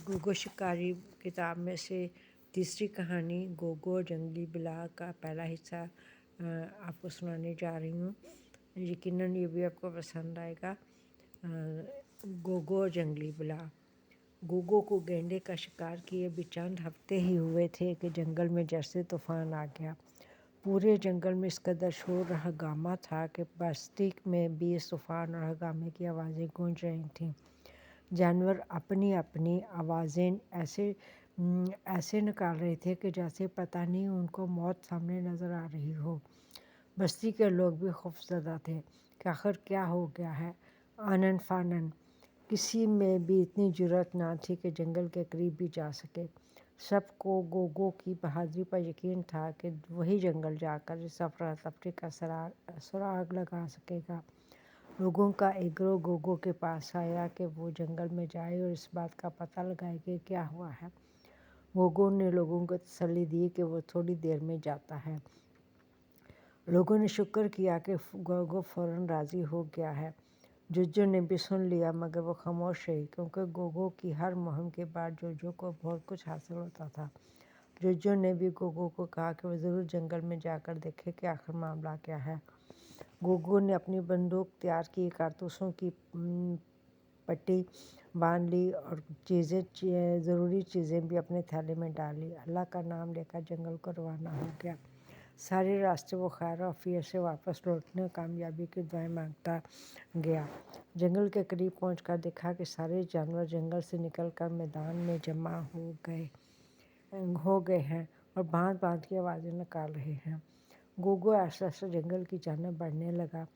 गोगो शिकारी किताब में से तीसरी कहानी गोगो और जंगली बिलाव का पहला हिस्सा आपको सुनाने जा रही हूँ। यकीनन ये भी आपको पसंद आएगा। गोगो और जंगली बिलाव। गोगो को गैंडे का शिकार किए भी चंद हफ्ते ही हुए थे कि जंगल में जैसे तूफान आ गया। पूरे जंगल में इस कदर शोर हंगामा था कि बस्ती में भी इस तूफान और हंगामे की आवाज़ें गूंज रही थीं। जानवर अपनी अपनी आवाज़ें ऐसे निकाल रहे थे कि जैसे पता नहीं उनको मौत सामने नज़र आ रही हो। बस्ती के लोग भी खौफज़दा थे कि आखिर क्या हो गया है। आनन फानन किसी में भी इतनी जुर्रत ना थी कि जंगल के करीब भी जा सके। सबको गोगो की बहादुरी पर यकीन था कि वही जंगल जाकर इस अफरा तफरी का सुराग लगा सकेगा। लोगों का एक गिरोह गोगो के पास आया कि वो जंगल में जाए और इस बात का पता लगाए कि क्या हुआ है। गोगो ने लोगों को तसल्ली दी कि वो थोड़ी देर में जाता है। लोगों ने शुक्र किया कि गोगो फौरन राज़ी हो गया है। जोजो ने भी सुन लिया मगर वो खामोश रही, क्योंकि गोगो की हर मुहिम के बाद जोजो को बहुत कुछ हासिल होता था। जोजो ने भी गोगो को कहा कि वो ज़रूर जंगल में जाकर देखे कि आखिर मामला क्या है। गोगो ने अपनी बंदूक तैयार की, कारतूसों की पट्टी बांध ली और ज़रूरी चीज़ें भी अपने थैले में डाल ली। अल्लाह का नाम लेकर जंगल को रवाना हो गया। सारे रास्ते वो खैर आफियत से वापस लौटने कामयाबी की दुआएं मांगता गया। जंगल के करीब पहुंचकर देखा कि सारे जानवर जंगल से निकलकर मैदान में जमा हो गए हैं और भांत भांत की आवाज़ें निकाल रहे हैं। गोगो आहिस्ता आहिस्ता जंगल की जानिब बढ़ने लगा।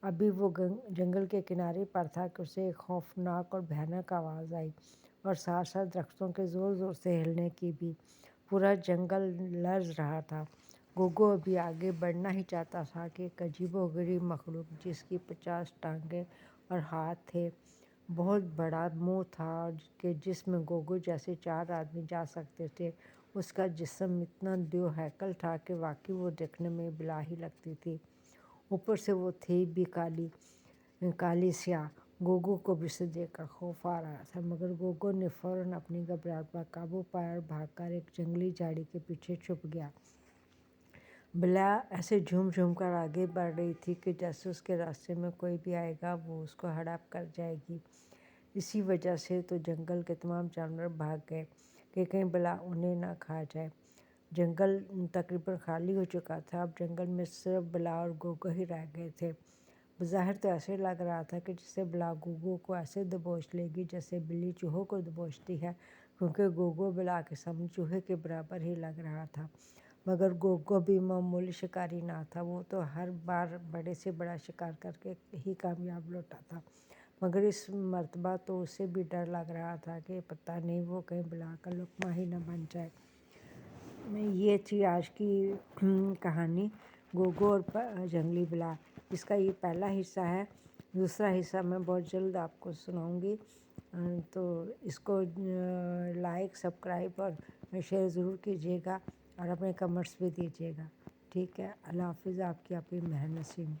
अभी वो जंगल के किनारे पर था कि उसे एक खौफनाक और भयानक आवाज़ आई और साथ साथ दरख्तों के ज़ोर ज़ोर से हिलने की भी। पूरा जंगल लर्ज़ रहा था। गोगो अभी आगे बढ़ना ही चाहता था कि एक अजीबोगरीब मखलूक जिसकी 50 टांगें और हाथ थे, बहुत बड़ा मुंह था कि जिसमें गोगो जैसे 4 आदमी जा सकते थे, उसका जिस्म इतना दो हैकल था कि वाकई वो देखने में बिला ही लगती थी। ऊपर से वो थी भी काली स्याह। गोगो को भी उसे देखकर खौफ आ रहा था, मगर गोगो ने फौरन अपनी घबराहट पर काबू पाया और भागकर एक जंगली झाड़ी के पीछे छुप गया। बिला ऐसे झूम झूम कर आगे बढ़ रही थी कि जैसे उसके रास्ते में कोई भी आएगा वो उसको हड़प कर जाएगी। इसी वजह से तो जंगल के तमाम जानवर भाग गए कि कहीं बिला उन्हें ना खा जाए। जंगल तकरीबन खाली हो चुका था। अब जंगल में सिर्फ बिला और गोगो ही रह गए थे। बज़ाहिर तो ऐसे लग रहा था कि जैसे बिला गोगो को ऐसे दबोच लेगी जैसे बिल्ली चूहों को दबोचती है, क्योंकि गोगो बिला के सामने चूहे के बराबर ही लग रहा था। मगर गोगो भी मामूली शिकारी ना था। वो तो हर बार बड़े से बड़ा शिकार करके ही कामयाब लौटा था, मगर इस मर्तबा तो उसे भी डर लग रहा था कि पता नहीं वो कहीं बिला का लुकमा ही न बन जाए। ये थी आज की कहानी गोगो और जंगली बिला। इसका ये पहला हिस्सा है। दूसरा हिस्सा मैं बहुत जल्द आपको सुनाऊंगी। तो इसको लाइक, सब्सक्राइब और शेयर ज़रूर कीजिएगा और अपने कमेंट्स भी दीजिएगा। ठीक है। अल्लाह हाफ़िज़। आपकी मेहर नसीम।